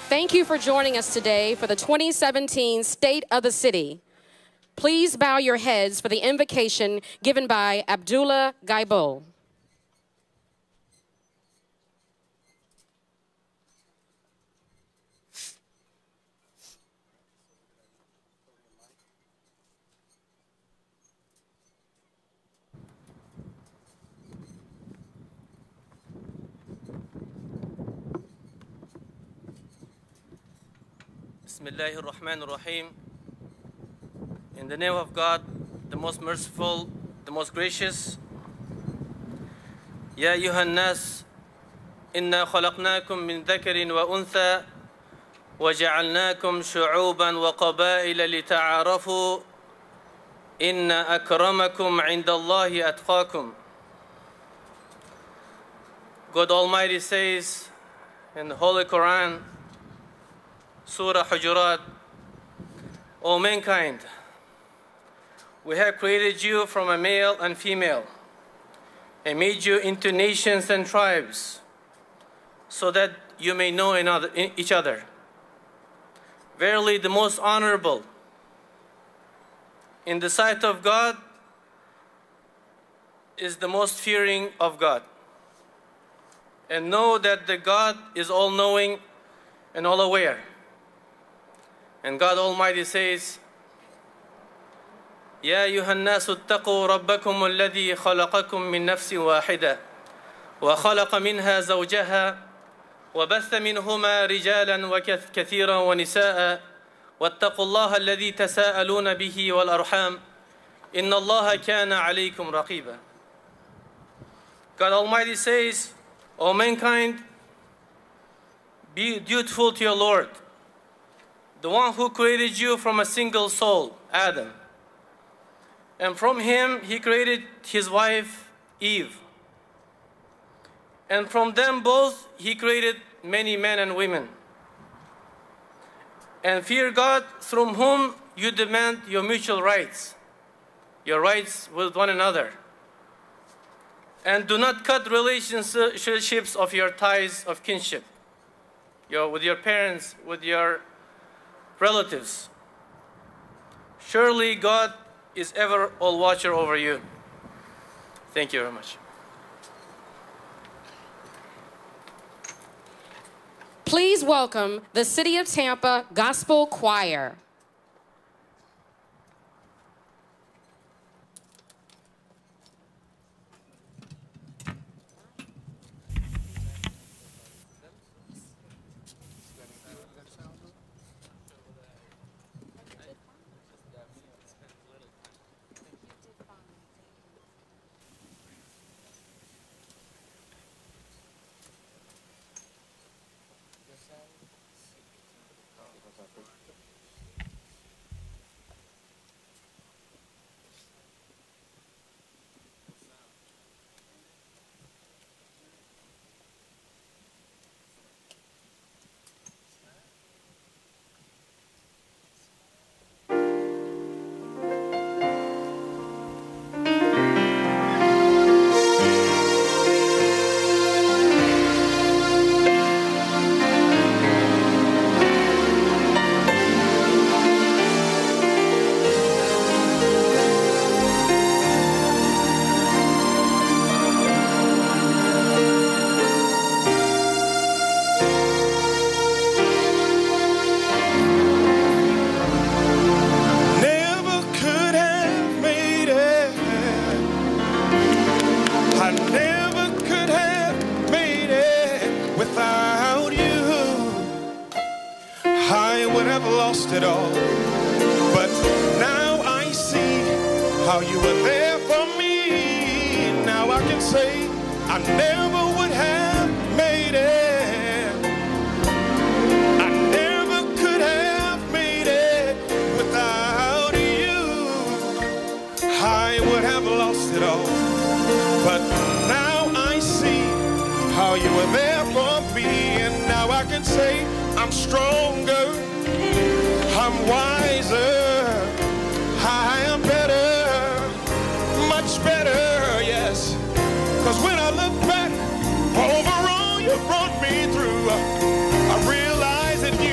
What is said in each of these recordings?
Thank you for joining us today for the 2017 State of the City. Please bow your heads for the invocation given by Abdullah Gaibo. Bismillahir Rahmanir Rahim. In the name of God, the most merciful, the most gracious. Ya ayyuhan nas, inna khalaqnakum min dhakarin wa untha wa ja'alnakum shu'uban wa qabaila lita'arafu inna akramakum 'inda Allahi atqakum. God Almighty says in the Holy Quran, Surah Hujurat, O mankind, we have created you from a male and female and made you into nations and tribes so that you may know each other. Verily, the most honorable in the sight of God is the most fearing of God. And know that the God is all-knowing and all-aware. And God Almighty says, يا أيها الناس اتقوا ربكم الذي خلقكم من نفس واحدة وخلق منها زوجها وبث منهما رجالا وكثيرا ونساء واتقوا الله الذي تساءلون به والأرحام إن الله كان عليكم رقيبا. God Almighty says, O mankind, be dutiful to your Lord, the one who created you from a single soul, Adam. And from him, he created his wife, Eve. And from them both, he created many men and women. And fear God, through whom you demand your mutual rights, your rights with one another. And do not cut relationships of your ties of kinship, with your parents, with your relatives. Surely God is ever all watcher over you. Thank you very much. Please welcome the City of Tampa Gospel Choir. Lost it all, but now I see how you were there for me. Now I can say I never would have made it. I never could have made it without you. I would have lost it all, but now I see how you were there for me. And now I can say I'm stronger, I'm wiser, I am better, much better, yes. Cause when I look back over all you brought me through, I realize that you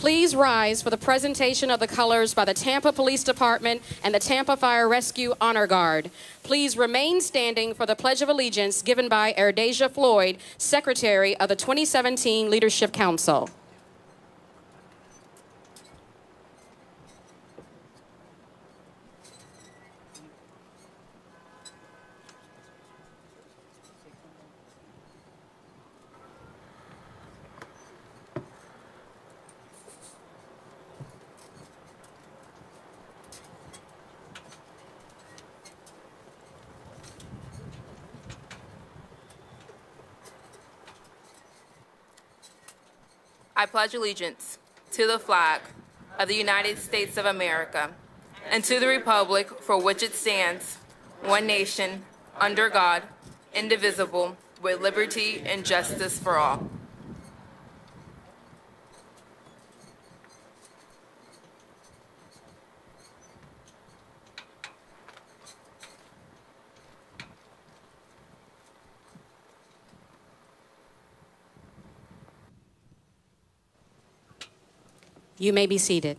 Please rise for the presentation of the colors by the Tampa Police Department and the Tampa Fire Rescue Honor Guard. Please remain standing for the Pledge of Allegiance given by Erdasia Floyd, Secretary of the 2017 Leadership Council. I pledge allegiance to the flag of the United States of America and to the republic for which it stands, one nation, under God, indivisible, with liberty and justice for all. You may be seated.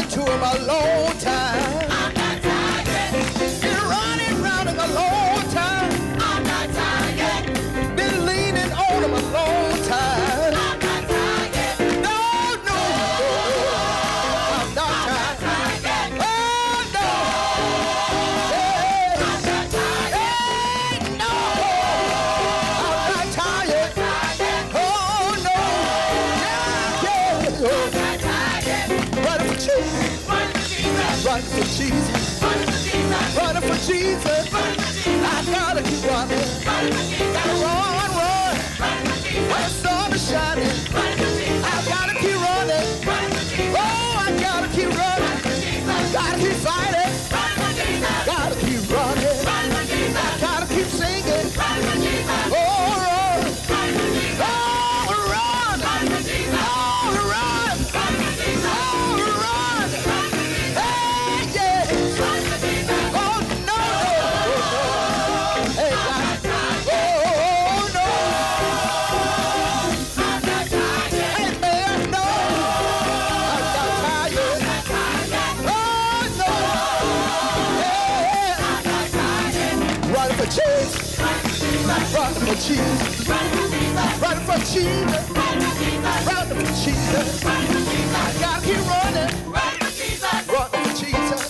To him a long time. I'm not tired. Been running round and Jesus. I gotta keep running. Gotta run, run. When the sun is shining, I gotta keep running. Oh, I gotta keep running. Gotta keep fighting. Gotta keep running. Gotta keep singing. Oh, run. Oh, run. Oh, run. Oh, run. Hey, yeah. Oh, no. Hey, God. Oh, no. Hey, man, no. I'm not tired. Oh, no. Yeah. Running for Jesus. Running for Jesus. Running for Jesus. Running for Jesus. I gotta keep running. Running for Jesus.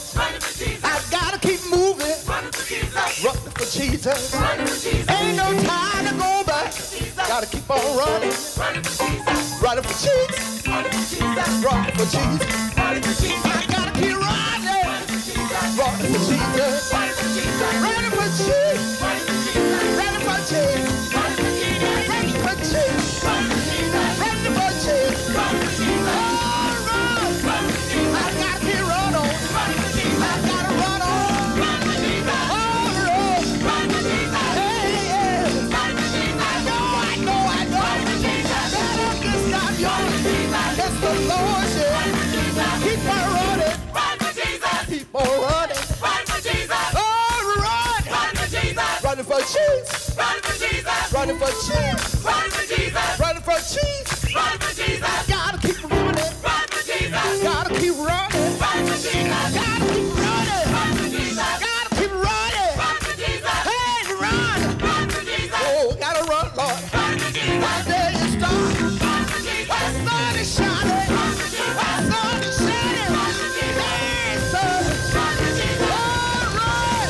I gotta keep moving. Running for Jesus. Ain't no time to go back. Gotta keep on running. Running for Jesus. Running for Jesus. I gotta keep running. Running for Jesus. Running for Jesus. Running for Jesus. Running for Jesus. Running for Jesus. Oh, run. I gotta keep run on. I gotta run on. Oh, run. Hey, yeah. I know. That I'm just not young. That's the Lord said. Keep on running. Keep on running. Oh, run. Running for Jesus. Running for Jesus. Running for Jesus. I gotta keep running. Gotta keep running. Gotta keep running. Gotta keep running. Hey, run. Oh, gotta run, Lord. One day you start. The sun is shining. The sun is shining. Hey, son. Oh, run.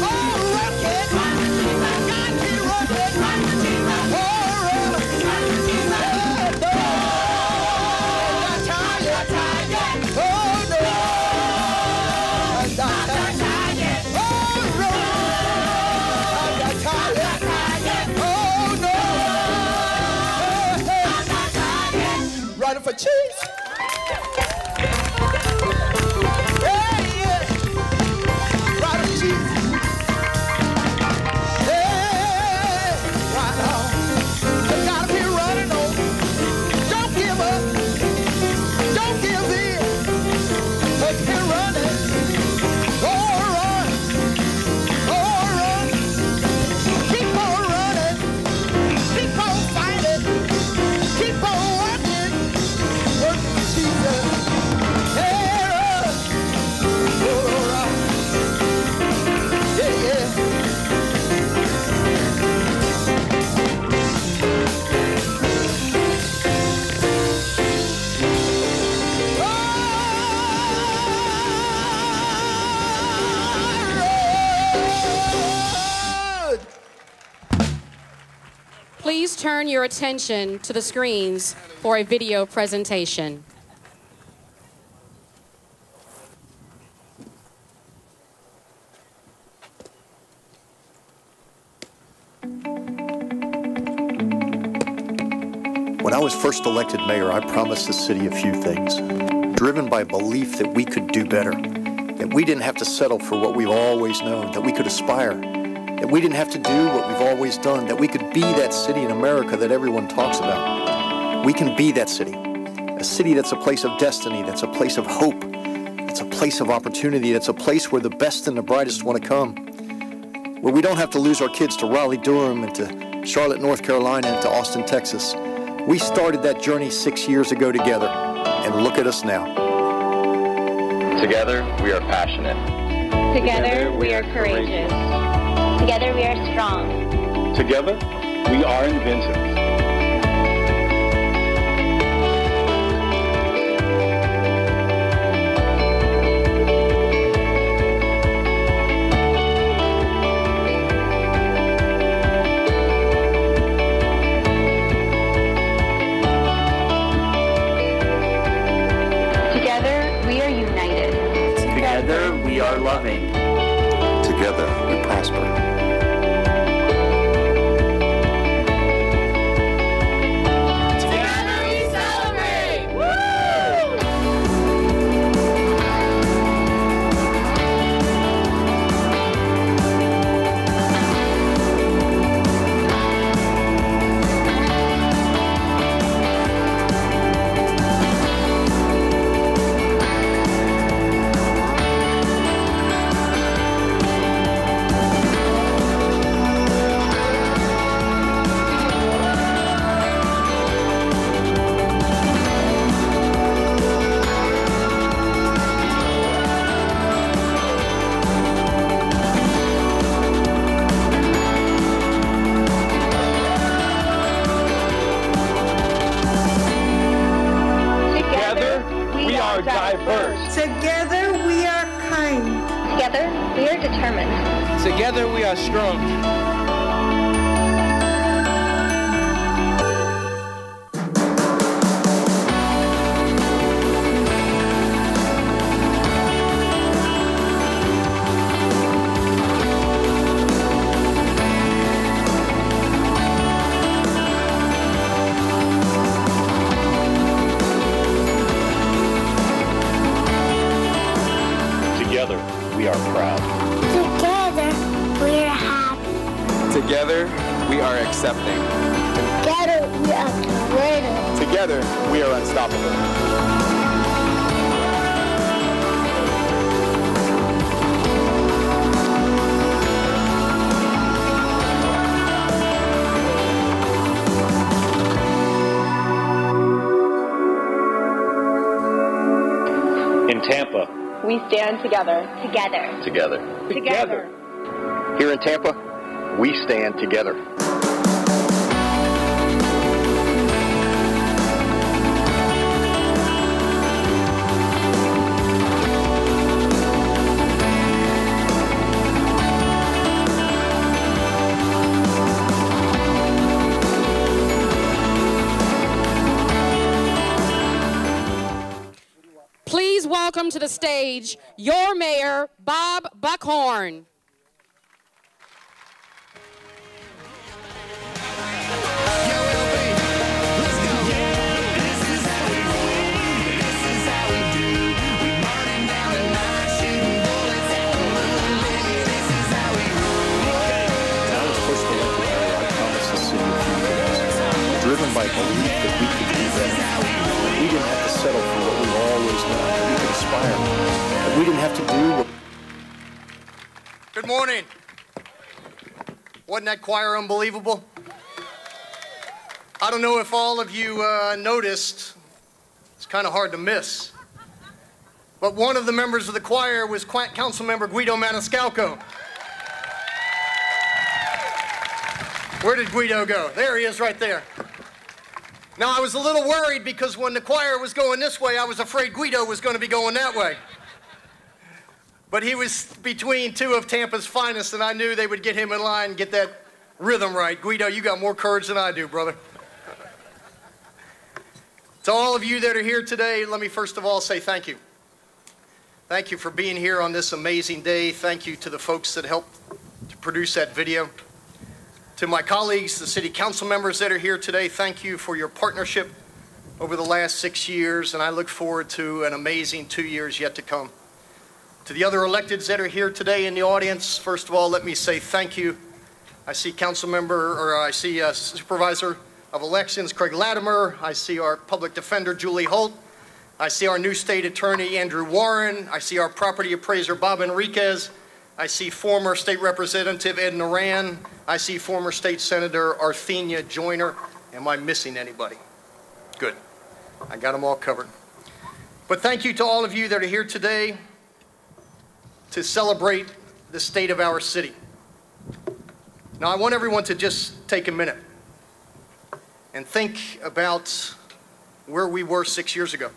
Oh, work it. Gotta keep running. Oh, run. Hey, no. I'm not tired. Oh, no. I'm not tired. Oh, run. I'm not tired. Oh, no. Hey, running for Jesus. Yeah, yeah. Running for Jesus. Hey, right on. You gotta keep running on. Don't give up. Don't give in. But keep running. Oh, run. Oh, run. Keep on running. Keep on fighting. Keep on working. Working for Jesus. Hey, run. Oh, run. Yeah, yeah. Run. Please turn your attention to the screens for a video presentation. When I was first elected mayor, I promised the city a few things, driven by belief that we could do better, that we didn't have to settle for what we've always known, that we could aspire, that we didn't have to do what we've always done, that we could be that city in America that everyone talks about. We can be that city, a city that's a place of destiny, that's a place of hope, that's a place of opportunity, that's a place where the best and the brightest want to come, where we don't have to lose our kids to Raleigh, Durham, and to Charlotte, North Carolina, and to Austin, Texas. We started that journey 6 years ago together, and look at us now. Together, we are passionate. Together, we are courageous. Together, we are strong. Together, we are inventive. Together, we are united. Together, we are loving. Together, stand. Together we are strong. Together, we are proud. Together, we are happy. Together, we are accepting. Together, we are creative. Together, we are unstoppable. In Tampa, We stand together. Together. together. Together. Here in Tampa, we stand together. Please welcome to the stage your mayor, Bob Buckhorn. Driven by belief that we could do better. We didn't have to settle for what we've always known. That we could aspire. That we didn't have to do what... Good morning. Wasn't that choir unbelievable? I don't know if all of you noticed. It's kind of hard to miss. But one of the members of the choir was Councilmember Guido Maniscalco. Where did Guido go? There he is right there. Now, I was a little worried because when the choir was going this way, I was afraid Guido was going to be going that way. But he was between two of Tampa's finest, and I knew they would get him in line and get that rhythm right. Guido, you got more courage than I do, brother. To all of you that are here today, let me first of all say thank you. Thank you for being here on this amazing day. Thank you to the folks that helped to produce that video. To my colleagues, the city council members that are here today, thank you for your partnership over the last 6 years, and I look forward to an amazing 2 years yet to come. To the other electeds that are here today in the audience, first of all, let me say thank you. I see Supervisor of Elections, Craig Latimer. I see our public defender, Julie Holt. I see our new state attorney, Andrew Warren. I see our property appraiser, Bob Enriquez. I see former state representative Ed Naran. I see former state senator Arthenia Joyner. Am I missing anybody? Good. I got them all covered. But thank you to all of you that are here today to celebrate the state of our city. Now, I want everyone to just take a minute and think about where we were 6 years ago.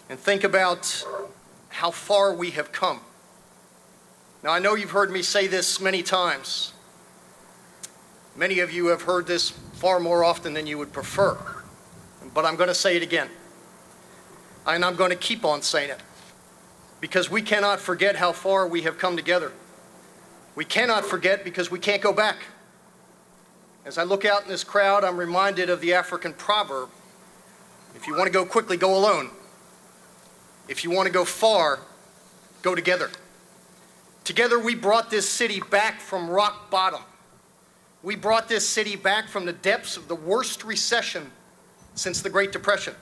And think about how far we have come. Now, I know you've heard me say this many times. Many of you have heard this far more often than you would prefer. But I'm going to say it again. And I'm going to keep on saying it. Because we cannot forget how far we have come together. We cannot forget because we can't go back. As I look out in this crowd, I'm reminded of the African proverb. If you want to go quickly, go alone. If you want to go far, go together. Together, we brought this city back from rock bottom. We brought this city back from the depths of the worst recession since the Great Depression.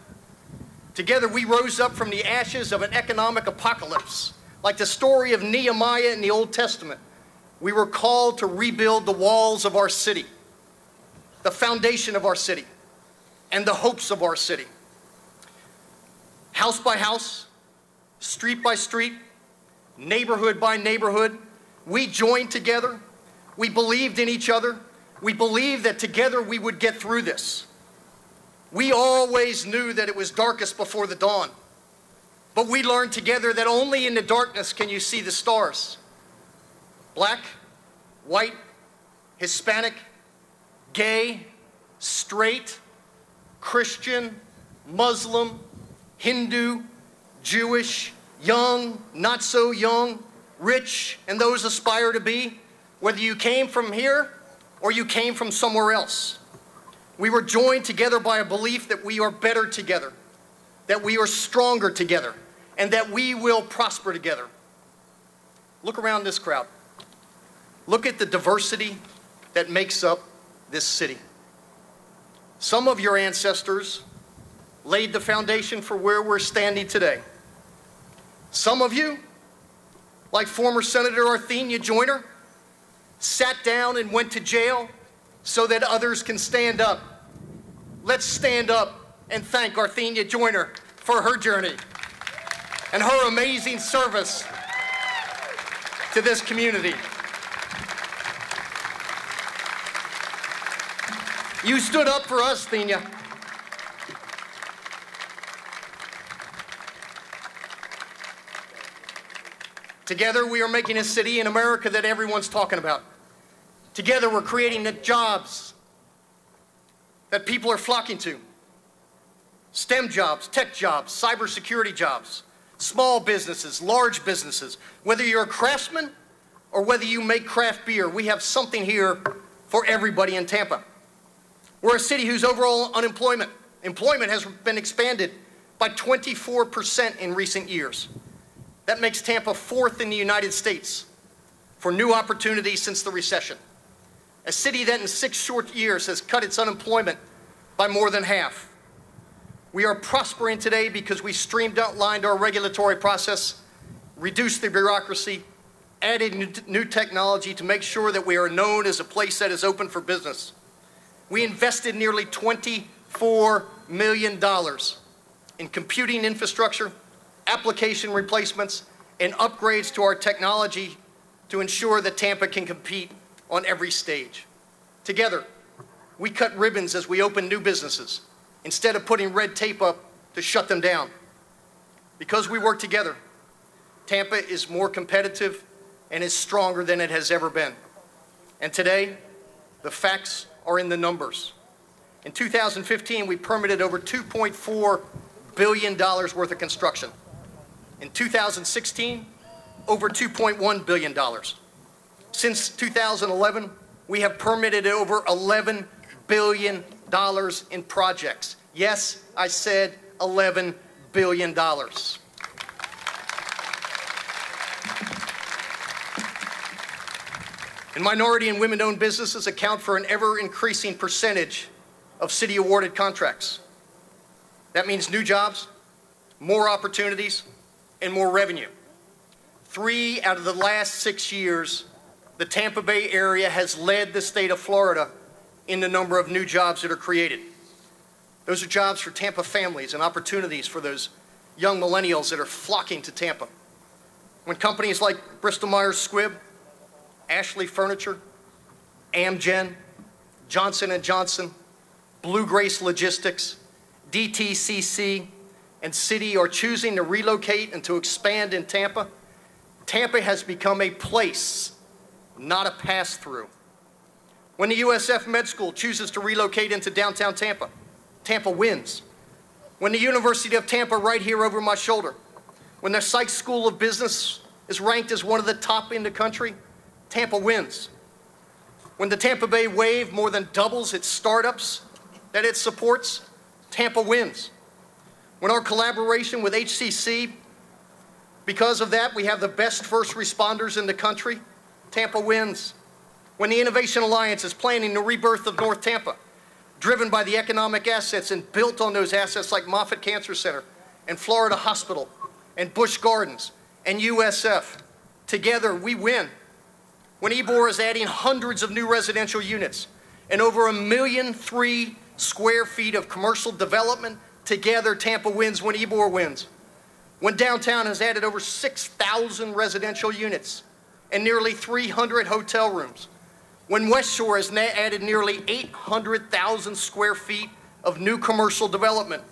Together, we rose up from the ashes of an economic apocalypse. Like the story of Nehemiah in the Old Testament, we were called to rebuild the walls of our city, the foundation of our city, and the hopes of our city. House by house, street by street, neighborhood by neighborhood, we joined together. We believed in each other. We believed that together we would get through this. We always knew that it was darkest before the dawn. But we learned together that only in the darkness can you see the stars. Black, white, Hispanic, gay, straight, Christian, Muslim, Hindu, Jewish, young, not so young, rich, and those aspire to be, whether you came from here or you came from somewhere else. We were joined together by a belief that we are better together, that we are stronger together, and that we will prosper together. Look around this crowd. Look at the diversity that makes up this city. Some of your ancestors laid the foundation for where we're standing today. Some of you, like former Senator Arthenia Joyner, sat down and went to jail so that others can stand up. Let's stand up and thank Arthenia Joyner for her journey and her amazing service to this community. You stood up for us, Thenia. Together, we are making a city in America that everyone's talking about. Together, we're creating the jobs that people are flocking to. STEM jobs, tech jobs, cybersecurity jobs, small businesses, large businesses. Whether you're a craftsman or whether you make craft beer, we have something here for everybody in Tampa. We're a city whose overall employment has been expanded by 24% in recent years. That makes Tampa 4th in the United States for new opportunities since the recession. A city that in 6 short years has cut its unemployment by more than half. We are prospering today because we streamlined our regulatory process, reduced the bureaucracy, added new technology to make sure that we are known as a place that is open for business. We invested nearly $24 million in computing infrastructure, application replacements, and upgrades to our technology to ensure that Tampa can compete on every stage. Together, we cut ribbons as we open new businesses instead of putting red tape up to shut them down. Because we work together, Tampa is more competitive and is stronger than it has ever been. And today, the facts are in the numbers. In 2015, we permitted over $2.4 billion worth of construction. In 2016, over $2.1 billion. Since 2011, we have permitted over $11 billion in projects. Yes, I said $11 billion. And minority and women-owned businesses account for an ever-increasing percentage of city-awarded contracts. That means new jobs, more opportunities, and more revenue. 3 out of the last 6 years, the Tampa Bay area has led the state of Florida in the number of new jobs that are created. Those are jobs for Tampa families and opportunities for those young millennials that are flocking to Tampa. When companies like Bristol-Myers Squibb, Ashley Furniture, Amgen, Johnson & Johnson, Blue Grace Logistics, DTCC, and Citi are choosing to relocate and to expand in Tampa, Tampa has become a place, not a pass-through. When the USF Med School chooses to relocate into downtown Tampa, Tampa wins. When the University of Tampa, right here over my shoulder, when the Sykes School of Business is ranked as one of the top in the country, Tampa wins. When the Tampa Bay Wave more than doubles its startups that it supports, Tampa wins. When our collaboration with HCC, because of that, we have the best first responders in the country, Tampa wins. When the Innovation Alliance is planning the rebirth of North Tampa, driven by the economic assets and built on those assets like Moffitt Cancer Center and Florida Hospital and Busch Gardens and USF, together we win. When Ybor is adding hundreds of new residential units and over 1.3 million square feet of commercial development, together Tampa wins when Ybor wins. When downtown has added over 6,000 residential units and nearly 300 hotel rooms. When West Shore has added nearly 800,000 square feet of new commercial development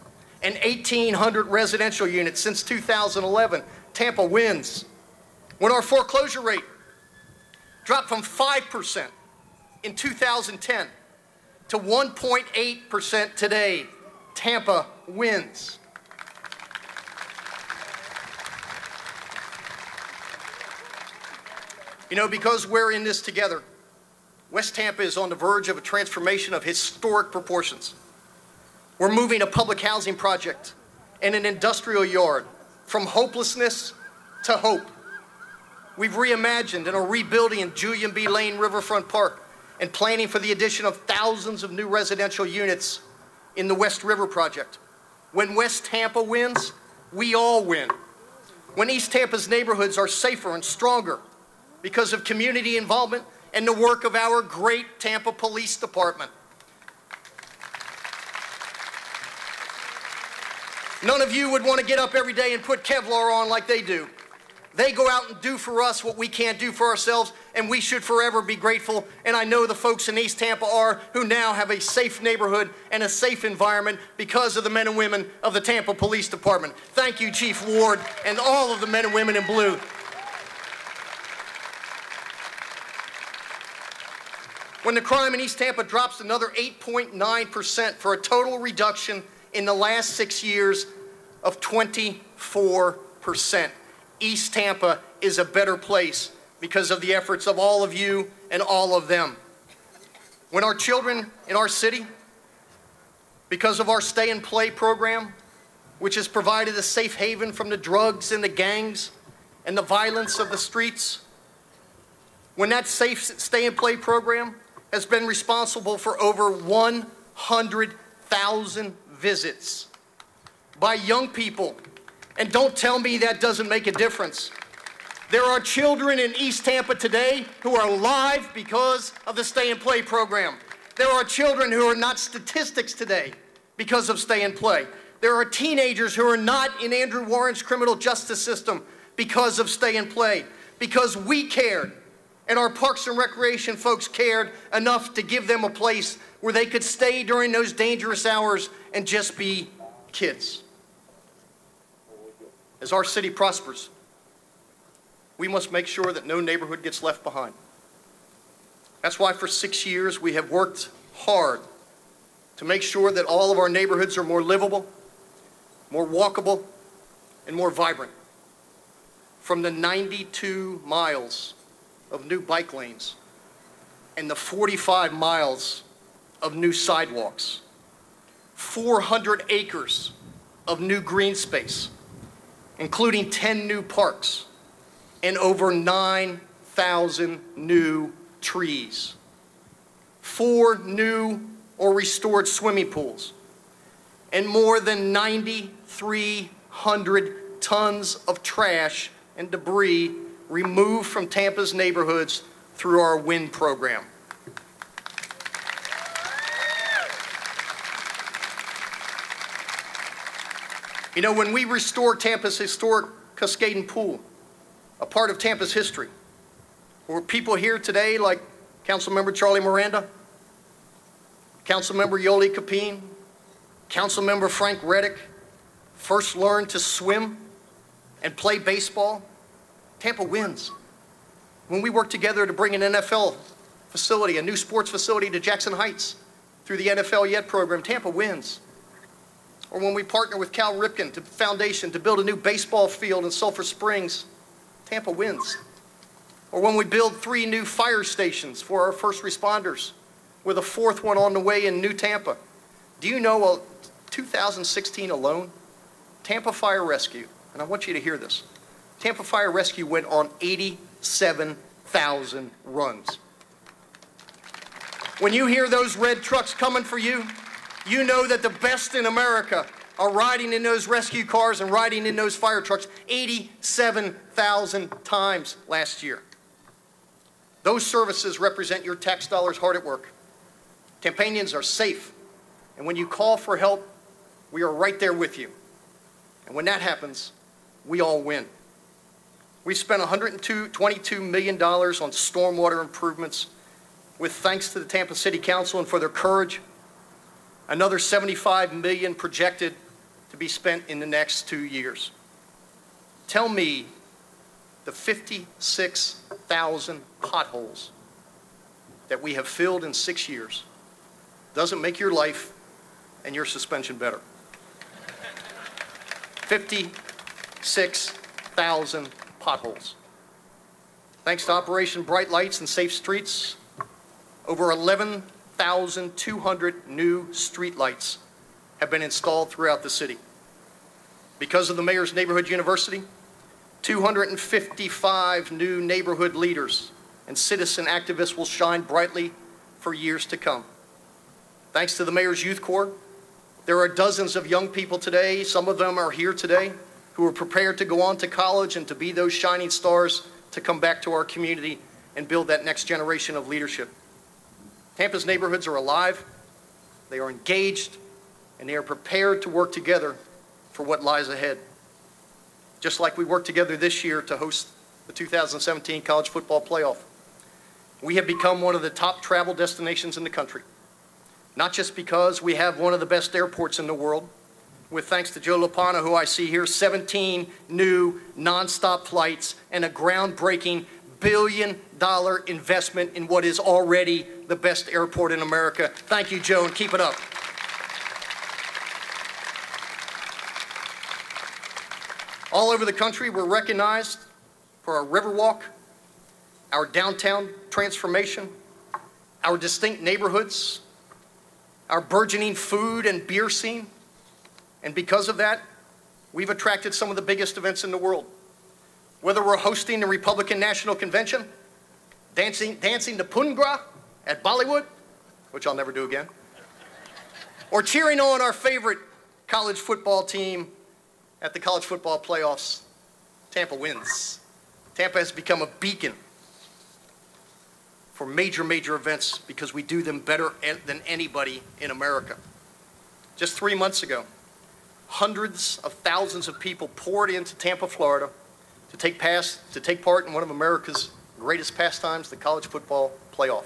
and 1,800 residential units since 2011, Tampa wins. When our foreclosure rate dropped from 5% in 2010 to 1.8% today. Tampa wins. You know, because we're in this together, West Tampa is on the verge of a transformation of historic proportions. We're moving a public housing project and an industrial yard from hopelessness to hope. We've reimagined and are rebuilding in Julian B. Lane Riverfront Park and planning for the addition of thousands of new residential units in the West River project. When West Tampa wins, we all win. When East Tampa's neighborhoods are safer and stronger because of community involvement and the work of our great Tampa Police Department. None of you would want to get up every day and put Kevlar on like they do. They go out and do for us what we can't do for ourselves, and we should forever be grateful. And I know the folks in East Tampa are, who now have a safe neighborhood and a safe environment because of the men and women of the Tampa Police Department. Thank you, Chief Ward, and all of the men and women in blue. When the crime in East Tampa drops another 8.9% for a total reduction in the last 6 years of 24%. East Tampa is a better place because of the efforts of all of you and all of them. When our children in our city, because of our Stay and Play program, which has provided a safe haven from the drugs and the gangs and the violence of the streets, when that safe Stay and Play program has been responsible for over 100,000 visits by young people. And don't tell me that doesn't make a difference. There are children in East Tampa today who are alive because of the Stay and Play program. There are children who are not statistics today because of Stay and Play. There are teenagers who are not in Andrew Warren's criminal justice system because of Stay and Play. Because we cared, and our Parks and Recreation folks cared enough to give them a place where they could stay during those dangerous hours and just be kids. As our city prospers, we must make sure that no neighborhood gets left behind. That's why for 6 years we have worked hard to make sure that all of our neighborhoods are more livable, more walkable, and more vibrant. From the 92 miles of new bike lanes and the 45 miles of new sidewalks, 400 acres of new green space, including 10 new parks and over 9,000 new trees, 4 new or restored swimming pools, and more than 9,300 tons of trash and debris removed from Tampa's neighborhoods through our WIN program. You know, when we restore Tampa's historic Cascading Pool, a part of Tampa's history, where people here today like Councilmember Charlie Miranda, Councilmember Yoli Capine, Councilmember Frank Reddick, first learned to swim and play baseball, Tampa wins. When we work together to bring an NFL facility, a new sports facility to Jackson Heights through the NFL Yet program, Tampa wins. Or when we partner with Cal Ripken Foundation to build a new baseball field in Sulphur Springs, Tampa wins. Or when we build 3 new fire stations for our first responders, with a 4th one on the way in New Tampa. Do you know, 2016 alone, Tampa Fire Rescue, and I want you to hear this, Tampa Fire Rescue went on 87,000 runs. When you hear those red trucks coming for you, you know that the best in America are riding in those rescue cars and riding in those fire trucks 87,000 times last year. Those services represent your tax dollars hard at work. Tampanians are safe, and when you call for help, we are right there with you. And when that happens, we all win. We spent $122 million on stormwater improvements, with thanks to the Tampa City Council and for their courage. Another $75 million projected to be spent in the next 2 years. Tell me the 56,000 potholes that we have filled in 6 years doesn't make your life and your suspension better. 56,000 potholes. Thanks to Operation Bright Lights and Safe Streets, over 11,200 new street lights have been installed throughout the city. Because of the Mayor's Neighborhood University, 255 new neighborhood leaders and citizen activists will shine brightly for years to come. Thanks to the Mayor's Youth Corps, there are dozens of young people today, some of them are here today, who are prepared to go on to college and to be those shining stars to come back to our community and build that next generation of leadership. Tampa's neighborhoods are alive, they are engaged, and they are prepared to work together for what lies ahead. Just like we worked together this year to host the 2017 college football playoff. We have become one of the top travel destinations in the country. Not just because we have one of the best airports in the world, with thanks to Joe Lopana, who I see here, 17 new nonstop flights and a groundbreaking billion-dollar investment in what is already the best airport in America. Thank you, Joe, and keep it up. All over the country, we're recognized for our Riverwalk, our downtown transformation, our distinct neighborhoods, our burgeoning food and beer scene. And because of that, we've attracted some of the biggest events in the world. Whether we're hosting the Republican National Convention, dancing the Pungra at Bollywood, which I'll never do again, or cheering on our favorite college football team at the college football playoffs, Tampa wins. Tampa has become a beacon for major events because we do them better than anybody in America. Just 3 months ago, hundreds of thousands of people poured into Tampa, Florida to take part in one of America's greatest pastimes, the college football playoff.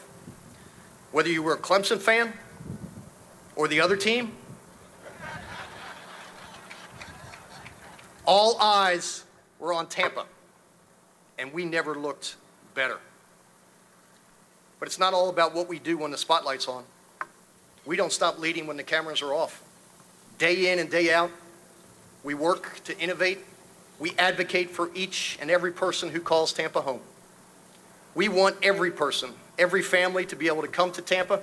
Whether you were a Clemson fan or the other team, all eyes were on Tampa, and we never looked better. But it's not all about what we do when the spotlight's on. We don't stop leading when the cameras are off. Day in and day out, we work to innovate. We advocate for each and every person who calls Tampa home. We want every person, every family to be able to come to Tampa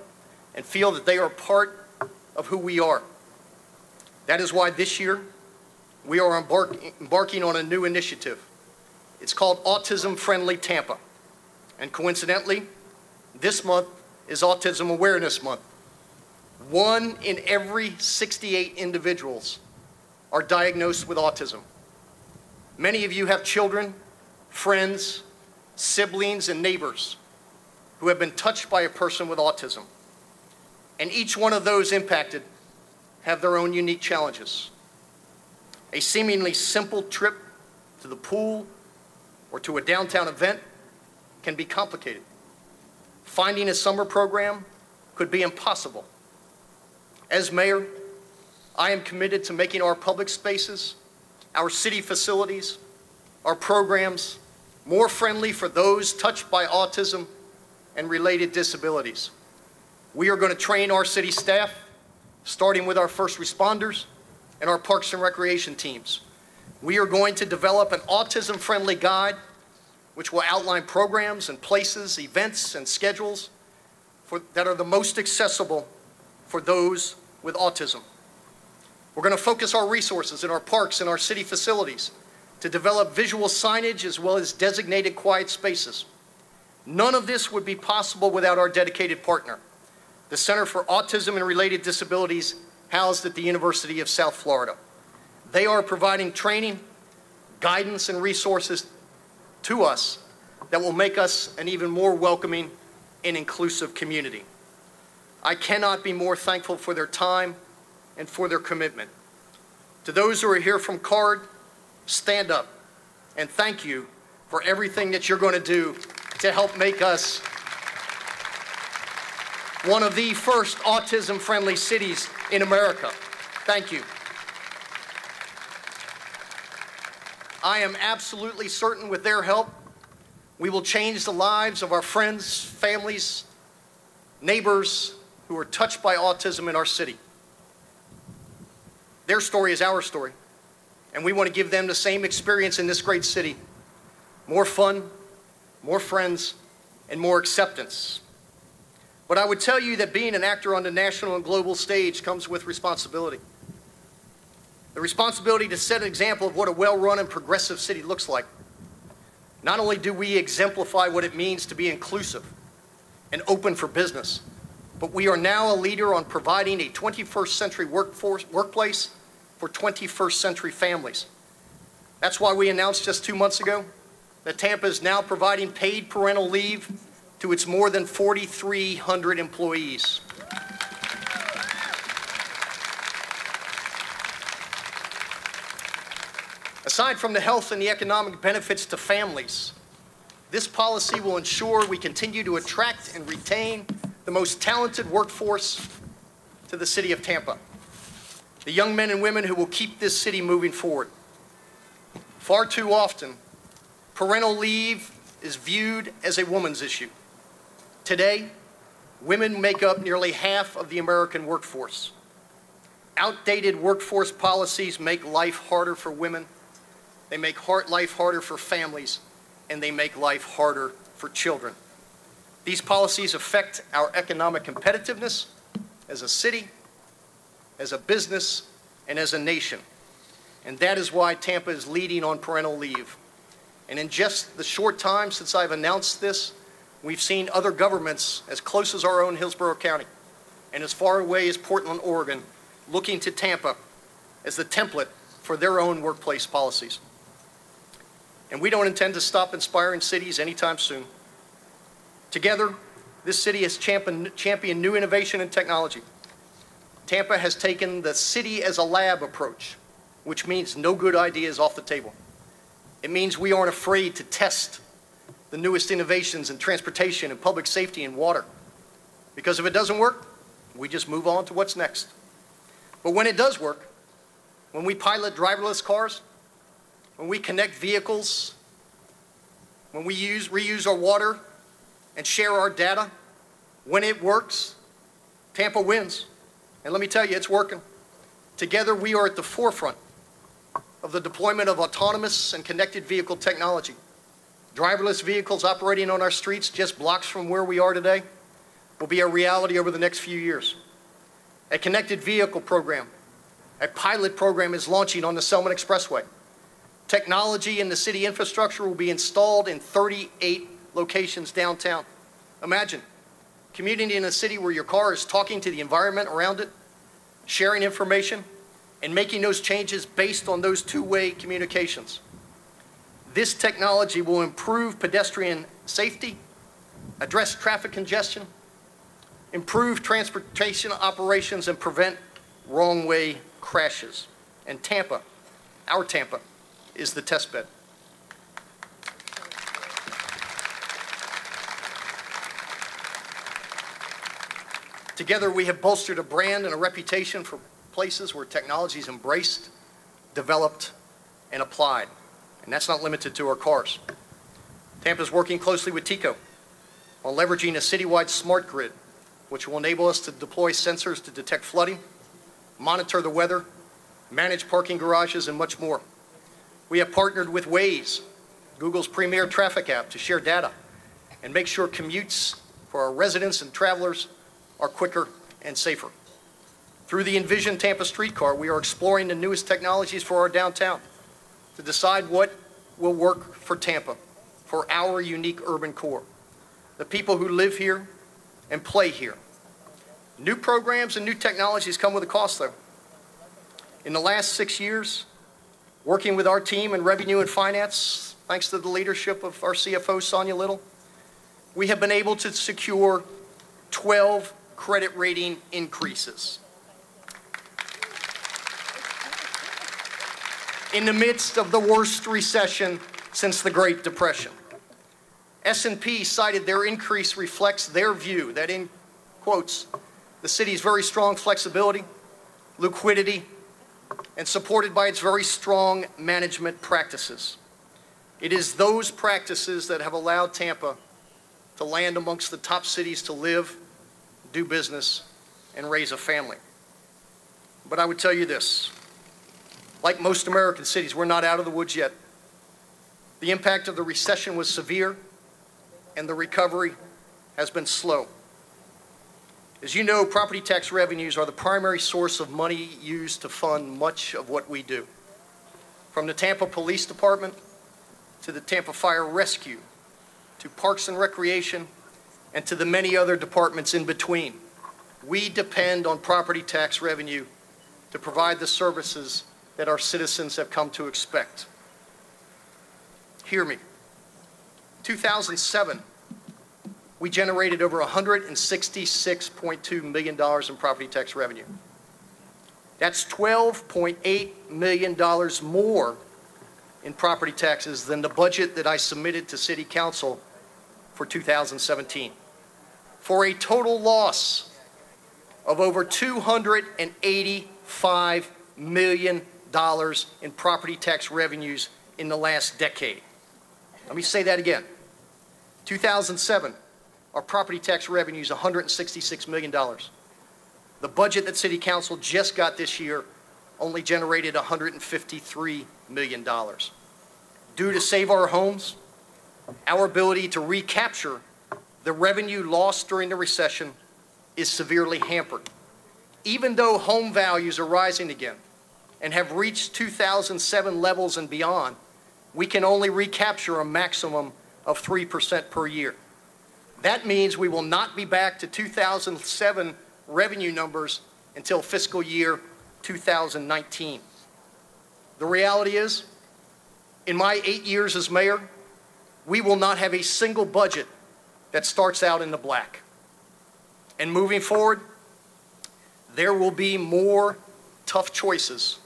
and feel that they are part of who we are. That is why this year we are embarking on a new initiative. It's called Autism Friendly Tampa. And coincidentally, this month is Autism Awareness Month. 1 in every 68 individuals are diagnosed with autism. Many of you have children, friends, siblings, and neighbors who have been touched by a person with autism. And each one of those impacted have their own unique challenges. A seemingly simple trip to the pool or to a downtown event can be complicated. Finding a summer program could be impossible. As mayor, I am committed to making our public spaces, our city facilities, our programs more friendly for those touched by autism and related disabilities. We are going to train our city staff, starting with our first responders and our parks and recreation teams. We are going to develop an autism-friendly guide which will outline programs and places, events, and schedules that are the most accessible for those with autism. We're going to focus our resources in our parks and our city facilities to develop visual signage as well as designated quiet spaces. None of this would be possible without our dedicated partner, the Center for Autism and Related Disabilities, housed at the University of South Florida. They are providing training, guidance, and resources to us that will make us an even more welcoming and inclusive community. I cannot be more thankful for their time and for their commitment. To those who are here from CARD, stand up and thank you for everything that you're going to do to help make us one of the first autism-friendly cities in America. Thank you. I am absolutely certain with their help, we will change the lives of our friends, families, neighbors who are touched by autism in our city. Their story is our story, and we want to give them the same experience in this great city. More fun, more friends, and more acceptance. But I would tell you that being an actor on the national and global stage comes with responsibility. The responsibility to set an example of what a well-run and progressive city looks like. Not only do we exemplify what it means to be inclusive and open for business, but we are now a leader on providing a 21st century workplace for 21st century families. That's why we announced just 2 months ago that Tampa is now providing paid parental leave to its more than 4,300 employees. Aside from the health and the economic benefits to families, this policy will ensure we continue to attract and retain the most talented workforce to the city of Tampa, the young men and women who will keep this city moving forward. Far too often, parental leave is viewed as a woman's issue. Today, women make up nearly half of the American workforce. Outdated workforce policies make life harder for women, they make life harder for families, and they make life harder for children. These policies affect our economic competitiveness as a city, as a business, and as a nation. And that is why Tampa is leading on parental leave. And in just the short time since I've announced this, we've seen other governments as close as our own Hillsborough County and as far away as Portland, Oregon, looking to Tampa as the template for their own workplace policies. And we don't intend to stop inspiring cities anytime soon. Together, this city has championed new innovation and technology. Tampa has taken the city as a lab approach, which means no good idea is off the table. It means we aren't afraid to test the newest innovations in transportation and public safety and water. Because if it doesn't work, we just move on to what's next. But when it does work, when we pilot driverless cars, when we connect vehicles, when we reuse our water and share our data, when it works, Tampa wins. And let me tell you, it's working. Together, we are at the forefront of the deployment of autonomous and connected vehicle technology. Driverless vehicles operating on our streets just blocks from where we are today will be a reality over the next few years. A connected vehicle program, a pilot program is launching on the Selman Expressway. Technology in the city infrastructure will be installed in 38 locations downtown. Imagine commuting in a city where your car is talking to the environment around it, sharing information, and making those changes based on those two-way communications. This technology will improve pedestrian safety, address traffic congestion, improve transportation operations, and prevent wrong-way crashes. And Tampa, our Tampa, is the test bed. Together, we have bolstered a brand and a reputation for places where technology is embraced, developed, and applied. And that's not limited to our cars. Tampa is working closely with TECO on leveraging a citywide smart grid, which will enable us to deploy sensors to detect flooding, monitor the weather, manage parking garages, and much more. We have partnered with Waze, Google's premier traffic app, to share data and make sure commutes for our residents and travelers are quicker and safer. Through the Envision Tampa streetcar, we are exploring the newest technologies for our downtown to decide what will work for Tampa, for our unique urban core, the people who live here and play here. New programs and new technologies come with a cost, though. In the last 6 years, working with our team in revenue and finance, thanks to the leadership of our CFO, Sonia Little, we have been able to secure 12 credit rating increases. In the midst of the worst recession since the Great Depression. S&P cited their increase reflects their view that, in quotes, the city's very strong flexibility, liquidity, and supported by its very strong management practices. It is those practices that have allowed Tampa to land amongst the top cities to live, do business, and raise a family. But I would tell you this, like most American cities, we're not out of the woods yet. The impact of the recession was severe, and the recovery has been slow. As you know, property tax revenues are the primary source of money used to fund much of what we do. From the Tampa Police Department to the Tampa Fire Rescue, to Parks and Recreation, and to the many other departments in between. We depend on property tax revenue to provide the services that our citizens have come to expect. Hear me. 2007, we generated over $166.2 million in property tax revenue. That's $12.8 million more in property taxes than the budget that I submitted to City Council for 2017, for a total loss of over $285 million in property tax revenues in the last decade. Let me say that again. 2007, our property tax revenue is $166 million. The budget that City Council just got this year only generated $153 million. Due to Save Our Homes, our ability to recapture the revenue lost during the recession is severely hampered. Even though home values are rising again and have reached 2007 levels and beyond, we can only recapture a maximum of 3% per year. That means we will not be back to 2007 revenue numbers until fiscal year 2019. The reality is, in my 8 years as mayor, we will not have a single budget that starts out in the black. And moving forward, there will be more tough choices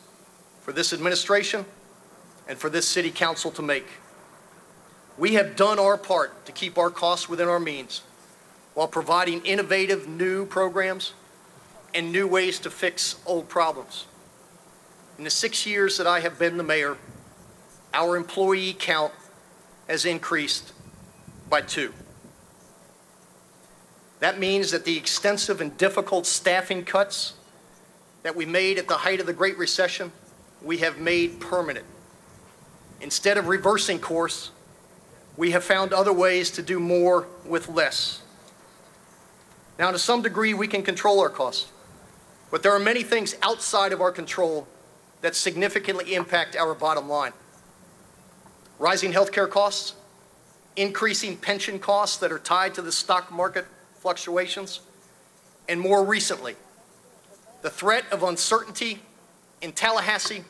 for this administration and for this City Council to make. We have done our part to keep our costs within our means while providing innovative new programs and new ways to fix old problems. In the 6 years that I have been the mayor, our employee count has increased by 2. That means that the extensive and difficult staffing cuts that we made at the height of the Great Recession, we have made permanent. Instead of reversing course, we have found other ways to do more with less. Now, to some degree, we can control our costs, but there are many things outside of our control that significantly impact our bottom line. Rising healthcare costs, increasing pension costs that are tied to the stock market fluctuations, and more recently, the threat of uncertainty in Tallahassee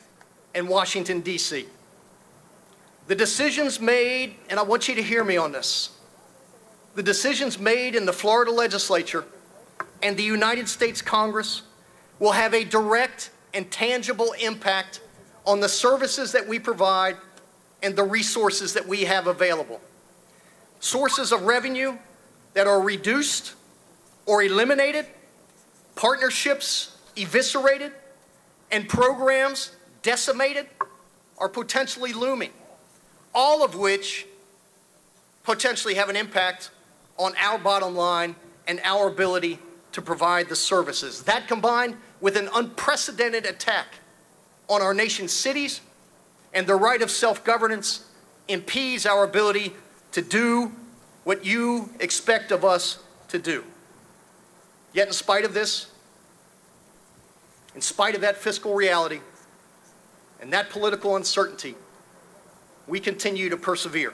and Washington, D.C. The decisions made, and I want you to hear me on this, the decisions made in the Florida legislature and the United States Congress will have a direct and tangible impact on the services that we provide and the resources that we have available. Sources of revenue that are reduced or eliminated, partnerships eviscerated, and programs decimated are potentially looming, all of which potentially have an impact on our bottom line and our ability to provide the services. That, combined with an unprecedented attack on our nation's cities and the right of self-governance, impedes our ability to do what you expect of us to do. Yet in spite of this, in spite of that fiscal reality and that political uncertainty, we continue to persevere.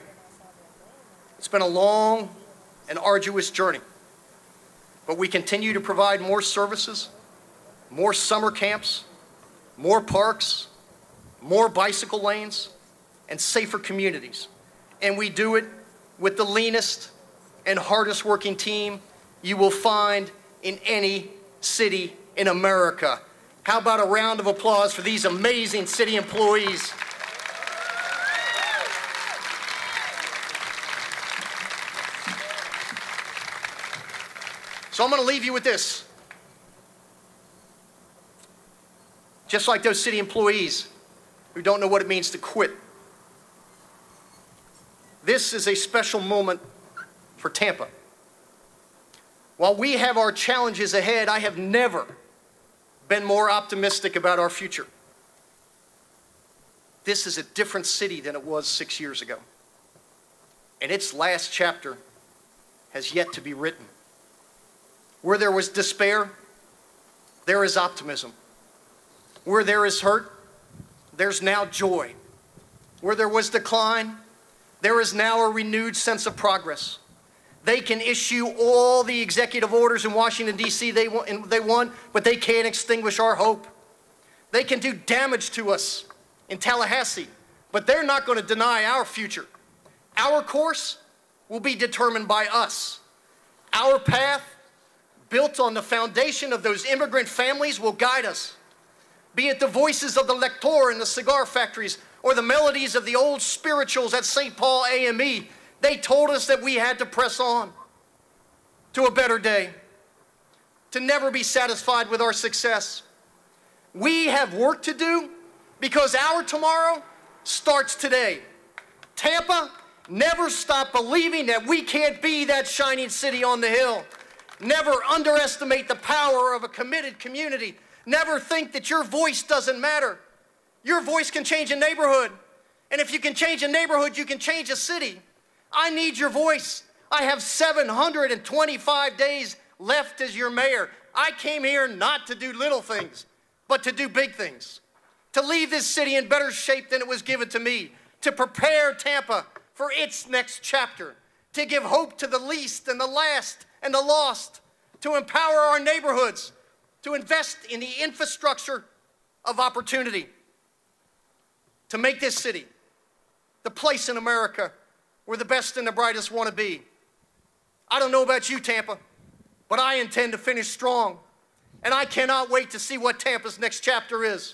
It's been a long and arduous journey, but we continue to provide more services, more summer camps, more parks, more bicycle lanes, and safer communities. And we do it with the leanest and hardest working team you will find in any city in America. How about a round of applause for these amazing city employees? So I'm going to leave you with this. just like those city employees who don't know what it means to quit. This is a special moment for Tampa. While we have our challenges ahead, I have never been more optimistic about our future. This is a different city than it was 6 years ago. And its last chapter has yet to be written. Where there was despair, there is optimism. Where there is hurt, there's now joy. Where there was decline, there is now a renewed sense of progress. They can issue all the executive orders in Washington, D.C. they want, but they can't extinguish our hope. They can do damage to us in Tallahassee, but they're not going to deny our future. Our course will be determined by us. Our path, built on the foundation of those immigrant families, will guide us. Be it the voices of the lector in the cigar factories or the melodies of the old spirituals at St. Paul AME, they told us that we had to press on to a better day, to never be satisfied with our success. We have work to do because our tomorrow starts today. Tampa, never stop believing that we can't be that shining city on the hill. Never underestimate the power of a committed community. Never think that your voice doesn't matter. Your voice can change a neighborhood. And if you can change a neighborhood, you can change a city. I need your voice. I have 725 days left as your mayor. I came here not to do little things, but to do big things. To leave this city in better shape than it was given to me. To prepare Tampa for its next chapter. To give hope to the least and the last and the lost. To empower our neighborhoods. To invest in the infrastructure of opportunity. To make this city the place in America where the best and the brightest want to be. I don't know about you, Tampa, but I intend to finish strong. And I cannot wait to see what Tampa's next chapter is.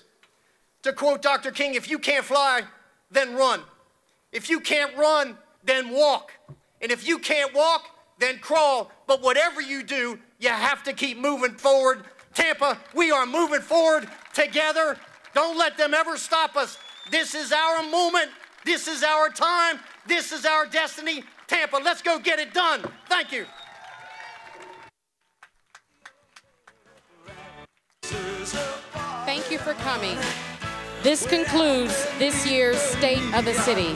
To quote Dr. King, if you can't fly, then run. If you can't run, then walk. And if you can't walk, then crawl. But whatever you do, you have to keep moving forward. Tampa, we are moving forward together. Don't let them ever stop us. This is our moment. This is our time. This is our destiny. Tampa, let's go get it done. Thank you. Thank you for coming. This concludes this year's State of the City.